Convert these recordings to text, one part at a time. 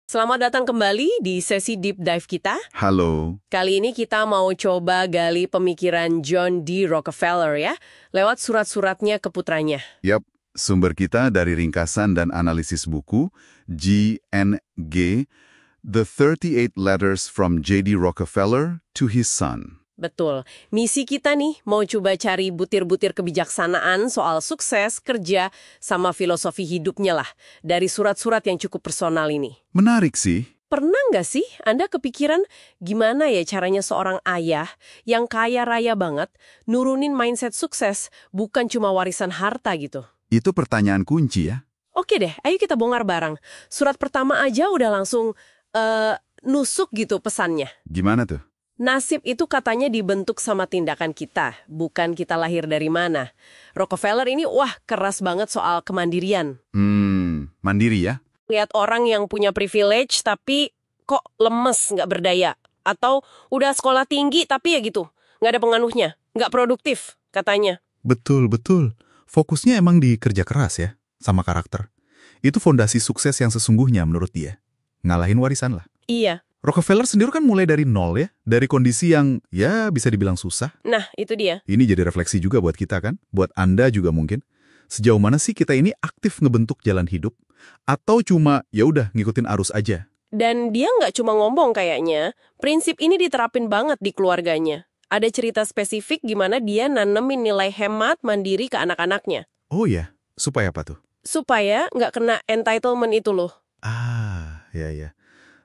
Selamat datang kembali di sesi deep dive kita. Halo. Kali ini kita mau coba gali pemikiran John D. Rockefeller ya, lewat surat-suratnya ke putranya. Yap, sumber kita dari ringkasan dan analisis buku GNG, The 38 Letters from J.D. Rockefeller to His Son. Betul. Misi kita nih mau coba cari butir-butir kebijaksanaan soal sukses, kerja, sama filosofi hidupnya lah, dari surat-surat yang cukup personal ini. Menarik sih. Pernah nggak sih Anda kepikiran gimana ya caranya seorang ayah yang kaya raya banget nurunin mindset sukses, bukan cuma warisan harta gitu? Itu pertanyaan kunci ya. Oke deh, ayo kita bongkar bareng. Surat pertama aja udah langsung nusuk gitu pesannya. Gimana tuh? Nasib itu katanya dibentuk sama tindakan kita, bukan kita lahir dari mana. Rockefeller ini keras banget soal kemandirian. Mandiri ya? Lihat orang yang punya privilege tapi kok lemes, nggak berdaya. Atau udah sekolah tinggi tapi ya gitu, nggak ada pengaruhnya, nggak produktif katanya. Betul. Fokusnya emang di kerja keras ya, sama karakter. Itu fondasi sukses yang sesungguhnya menurut dia. Ngalahin warisan lah. Iya. Rockefeller sendiri kan mulai dari nol ya, dari kondisi yang ya bisa dibilang susah. Nah, itu dia. Ini jadi refleksi juga buat kita kan, buat Anda juga mungkin. Sejauh mana sih kita ini aktif ngebentuk jalan hidup? Atau cuma ya udah ngikutin arus aja? Dan dia nggak cuma ngomong kayaknya, prinsip ini diterapin banget di keluarganya. Ada cerita spesifik gimana dia nanemin nilai hemat mandiri ke anak-anaknya. Oh ya, supaya apa tuh? Supaya nggak kena entitlement itu loh. Ya.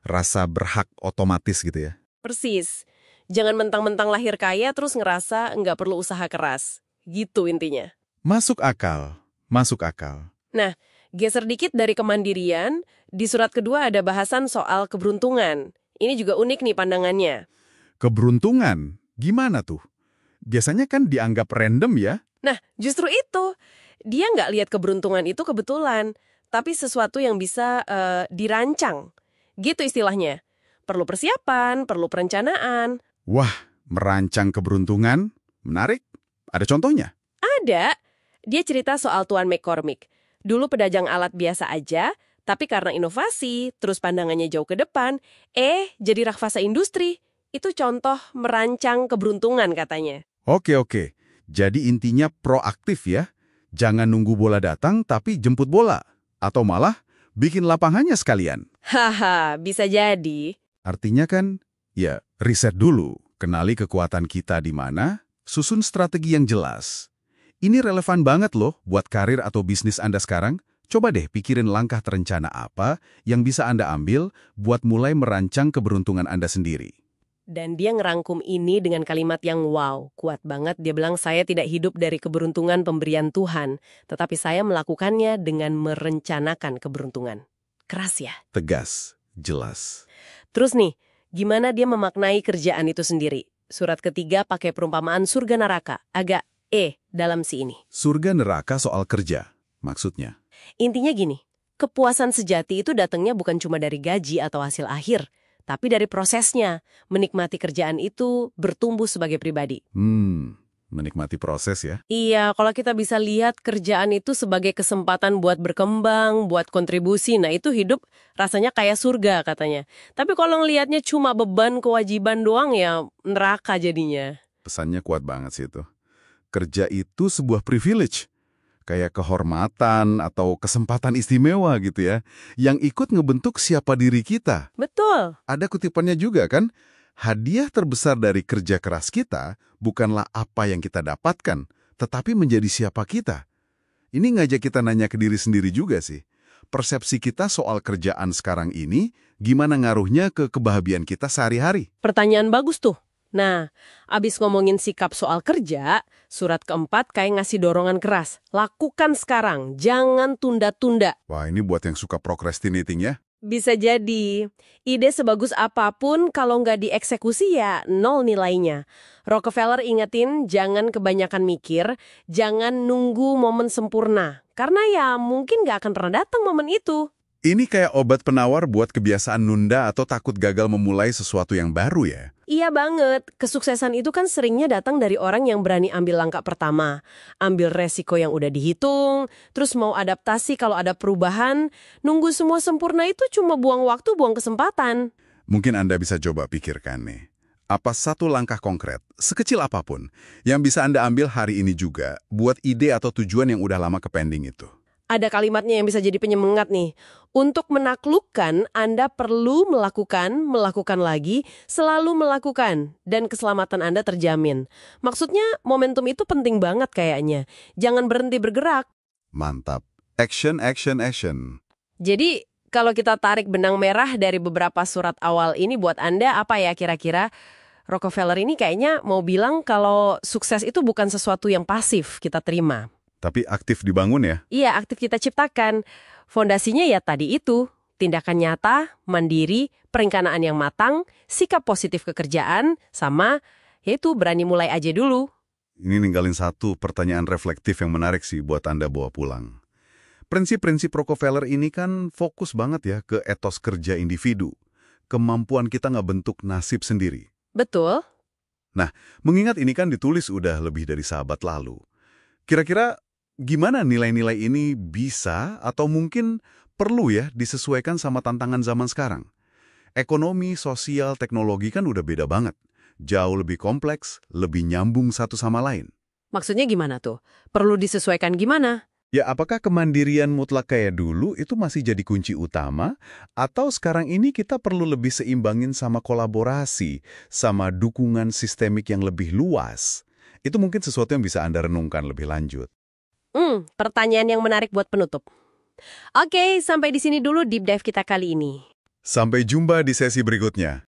Rasa berhak otomatis gitu ya. Persis. Jangan mentang-mentang lahir kaya terus ngerasa nggak perlu usaha keras. Gitu intinya. Masuk akal. Nah, geser dikit dari kemandirian, di surat kedua ada bahasan soal keberuntungan. Ini juga unik nih pandangannya. Keberuntungan? Gimana tuh? Biasanya kan dianggap random ya. Nah, justru itu. Dia nggak lihat keberuntungan itu kebetulan, tapi sesuatu yang bisa dirancang. Gitu istilahnya. Perlu persiapan, perlu perencanaan. Wah, merancang keberuntungan? Menarik. Ada contohnya? Ada. Dia cerita soal Tuan McCormick. Dulu pedagang alat biasa aja, tapi karena inovasi, terus pandangannya jauh ke depan, jadi raksasa industri. Itu contoh merancang keberuntungan katanya. Oke. Jadi intinya proaktif ya. Jangan nunggu bola datang, tapi jemput bola. Atau malah bikin lapangannya sekalian. Haha, bisa jadi. Artinya kan, ya riset dulu. Kenali kekuatan kita di mana, susun strategi yang jelas. Ini relevan banget loh buat karir atau bisnis Anda sekarang. Coba deh pikirin langkah terencana apa yang bisa Anda ambil buat mulai merancang keberuntungan Anda sendiri. Dan dia ngerangkum ini dengan kalimat yang kuat banget. Dia bilang, saya tidak hidup dari keberuntungan pemberian Tuhan, tetapi saya melakukannya dengan merencanakan keberuntungan. Keras ya? Tegas, jelas. Terus nih, gimana dia memaknai kerjaan itu sendiri? Surat ketiga pakai perumpamaan surga neraka, agak dalam si ini. Surga neraka soal kerja, maksudnya. Intinya gini, kepuasan sejati itu datangnya bukan cuma dari gaji atau hasil akhir, tapi dari prosesnya, menikmati kerjaan itu bertumbuh sebagai pribadi. Menikmati proses ya. Iya, kalau kita bisa lihat kerjaan itu sebagai kesempatan buat berkembang, buat kontribusi, nah itu hidup rasanya kayak surga katanya. Tapi kalau ngelihatnya cuma beban kewajiban doang ya neraka jadinya. Pesannya kuat banget sih itu. Kerja itu sebuah privilege. Kayak kehormatan atau kesempatan istimewa gitu ya. Yang ikut ngebentuk siapa diri kita. Betul. Ada kutipannya juga kan? Hadiah terbesar dari kerja keras kita bukanlah apa yang kita dapatkan, tetapi menjadi siapa kita. Ini ngajak kita nanya ke diri sendiri juga sih. Persepsi kita soal kerjaan sekarang ini, gimana ngaruhnya ke kebahagiaan kita sehari-hari? Pertanyaan bagus tuh. Nah, abis ngomongin sikap soal kerja, surat keempat kayak ngasih dorongan keras. Lakukan sekarang, jangan tunda-tunda. Wah, ini buat yang suka procrastinating ya. Bisa jadi. Ide sebagus apapun kalau nggak dieksekusi ya nol nilainya. Rockefeller ingetin jangan kebanyakan mikir, jangan nunggu momen sempurna. Karena ya mungkin nggak akan pernah datang momen itu. Ini kayak obat penawar buat kebiasaan nunda atau takut gagal memulai sesuatu yang baru ya. Iya banget, kesuksesan itu kan seringnya datang dari orang yang berani ambil langkah pertama. Ambil resiko yang udah dihitung, terus mau adaptasi kalau ada perubahan. Nunggu semua sempurna itu cuma buang waktu, buang kesempatan. Mungkin Anda bisa coba pikirkan nih. Apa satu langkah konkret, sekecil apapun, yang bisa Anda ambil hari ini juga buat ide atau tujuan yang udah lama kepending itu? Ada kalimatnya yang bisa jadi penyemangat nih. Untuk menaklukkan, Anda perlu melakukan lagi, selalu melakukan, dan keselamatan Anda terjamin. Maksudnya, momentum itu penting banget kayaknya. Jangan berhenti bergerak. Mantap. Action, action, action. Jadi, kalau kita tarik benang merah dari beberapa surat awal ini buat Anda, apa ya kira-kira? Rockefeller ini kayaknya mau bilang kalau sukses itu bukan sesuatu yang pasif kita terima. Tapi aktif dibangun ya? Iya, aktif kita ciptakan. Fondasinya ya tadi itu, tindakan nyata, mandiri, perencanaan yang matang, sikap positif kekerjaan, sama yaitu berani mulai aja dulu. Ini ninggalin satu pertanyaan reflektif yang menarik sih buat Anda bawa pulang. Prinsip-prinsip Rockefeller ini kan fokus banget ya ke etos kerja individu. Kemampuan kita ngebentuk nasib sendiri. Betul? Nah, mengingat ini kan ditulis udah lebih dari sahabat lalu. Kira-kira gimana nilai-nilai ini bisa atau mungkin perlu ya disesuaikan sama tantangan zaman sekarang? Ekonomi, sosial, teknologi kan udah beda banget. Jauh lebih kompleks, lebih nyambung satu sama lain. Maksudnya gimana tuh? Perlu disesuaikan gimana? Ya, apakah kemandirian mutlak kayak dulu itu masih jadi kunci utama? Atau sekarang ini kita perlu lebih seimbangin sama kolaborasi, sama dukungan sistemik yang lebih luas? Itu mungkin sesuatu yang bisa Anda renungkan lebih lanjut. Pertanyaan yang menarik buat penutup. Oke, sampai di sini dulu deep dive kita kali ini. Sampai jumpa di sesi berikutnya.